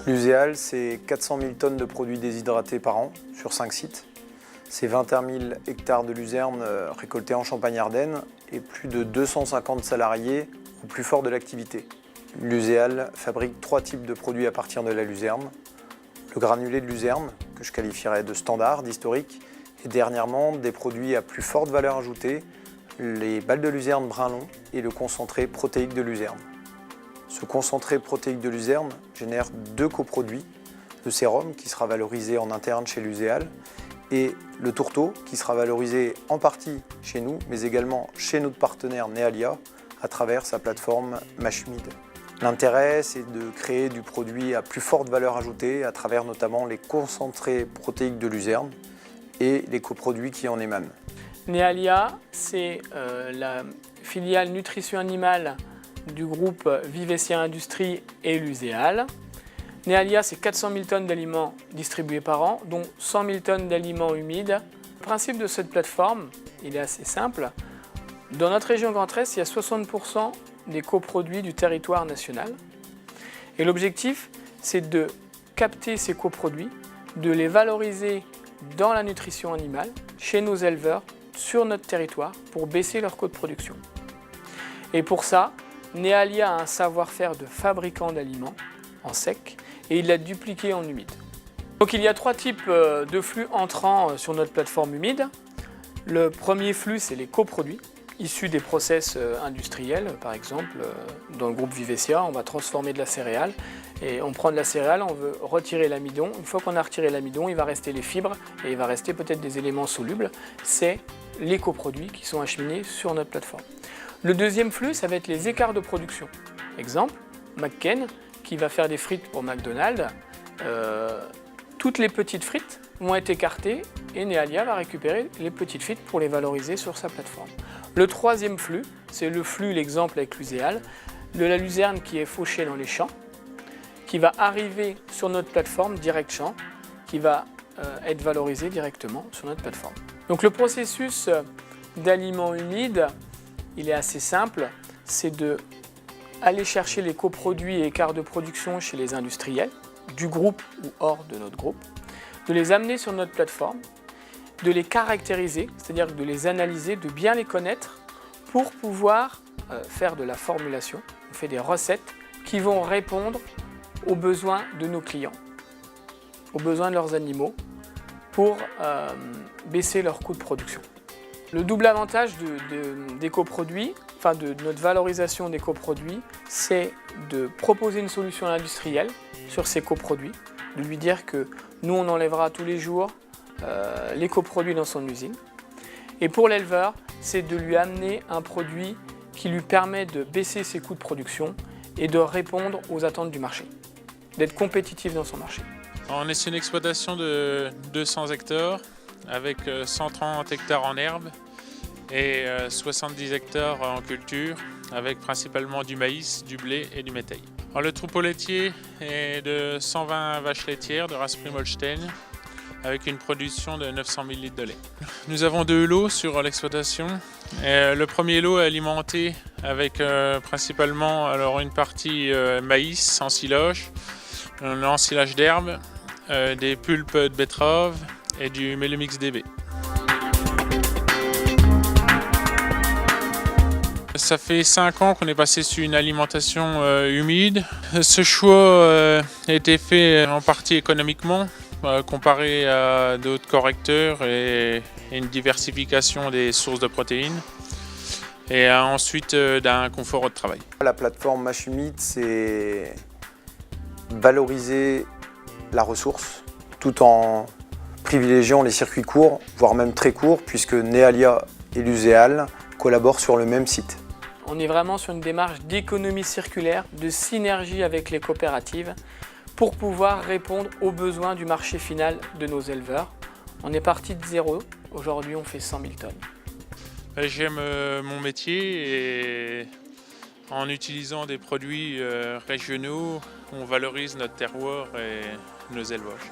L'uséal, c'est 400 000 tonnes de produits déshydratés par an sur 5 sites. C'est 21 000 hectares de luzerne récoltés en Champagne-Ardenne et plus de 250 salariés au plus fort de l'activité. L'uséal fabrique 3 types de produits à partir de la luzerne. Le granulé de luzerne, que je qualifierais de standard, d'historique, et dernièrement des produits à plus forte valeur ajoutée, les balles de luzerne brun long et le concentré protéique de luzerne. Ce concentré protéique de luzerne génère 2 coproduits, le sérum qui sera valorisé en interne chez l'uséal et le tourteau qui sera valorisé en partie chez nous mais également chez notre partenaire Nealia à travers sa plateforme Mashumid. L'intérêt, c'est de créer du produit à plus forte valeur ajoutée à travers notamment les concentrés protéiques de luzerne et les coproduits qui en émanent. Nealia, c'est la filiale nutrition animale du groupe Vivessia Industries et l'uséal. Nealia, c'est 400 000 tonnes d'aliments distribués par an, dont 100 000 tonnes d'aliments humides. Le principe de cette plateforme, il est assez simple. Dans notre région Grand Est, il y a 60% des coproduits du territoire national. Et l'objectif, c'est de capter ces coproduits, de les valoriser dans la nutrition animale, chez nos éleveurs, sur notre territoire, pour baisser leurs coûts de production. Et pour ça, Nealia a un savoir-faire de fabricant d'aliments en sec et il l'a dupliqué en humide. Donc il y a 3 types de flux entrants sur notre plateforme humide. Le premier flux, c'est les coproduits, issus des process industriels. Par exemple, dans le groupe Vivessia, on va transformer de la céréale et on prend de la céréale, on veut retirer l'amidon. Une fois qu'on a retiré l'amidon, il va rester les fibres et il va rester peut-être des éléments solubles. C'est les coproduits qui sont acheminés sur notre plateforme. Le deuxième flux, ça va être les écarts de production. Exemple, McCain, qui va faire des frites pour McDonald's. Toutes les petites frites vont être écartées et Nealia va récupérer les petites frites pour les valoriser sur sa plateforme. Le troisième flux, c'est le flux, l'exemple avec l'uséal, de la luzerne qui est fauchée dans les champs, qui va arriver sur notre plateforme direct champ, qui va être valorisé directement sur notre plateforme. Donc le processus d'aliments humides, il est assez simple, c'est d'aller chercher les coproduits et écarts de production chez les industriels, du groupe ou hors de notre groupe, de les amener sur notre plateforme, de les caractériser, c'est-à-dire de les analyser, de bien les connaître pour pouvoir faire de la formulation. On fait des recettes qui vont répondre aux besoins de nos clients, aux besoins de leurs animaux pour baisser leurs coûts de production. Le double avantage des coproduits, enfin de notre valorisation des coproduits, c'est de proposer une solution à l'industriel sur ces coproduits, de lui dire que nous on enlèvera tous les jours les coproduits dans son usine. Et pour l'éleveur, c'est de lui amener un produit qui lui permet de baisser ses coûts de production et de répondre aux attentes du marché, d'être compétitif dans son marché. On est sur une exploitation de 200 hectares avec 130 hectares en herbe et 70 hectares en culture avec principalement du maïs, du blé et du métail. Alors, le troupeau laitier est de 120 vaches laitières de race Primo-Holstein avec une production de 900 000 litres de lait. Nous avons 2 lots sur l'exploitation. Le premier lot est alimenté avec principalement une partie maïs en silage, un ensilage d'herbe, des pulpes de betterave et du Mélomix DB. Ça fait 5 ans qu'on est passé sur une alimentation humide. Ce choix a été fait en partie économiquement, comparé à d'autres correcteurs et une diversification des sources de protéines. Et ensuite d'un confort de travail. La plateforme Mashumid, c'est valoriser la ressource tout en privilégiant les circuits courts, voire même très courts, puisque Nealia et l'uséal collaborent sur le même site. On est vraiment sur une démarche d'économie circulaire, de synergie avec les coopératives pour pouvoir répondre aux besoins du marché final de nos éleveurs. On est parti de zéro, aujourd'hui on fait 100 000 tonnes. J'aime mon métier et en utilisant des produits régionaux, on valorise notre terroir et nos élevages.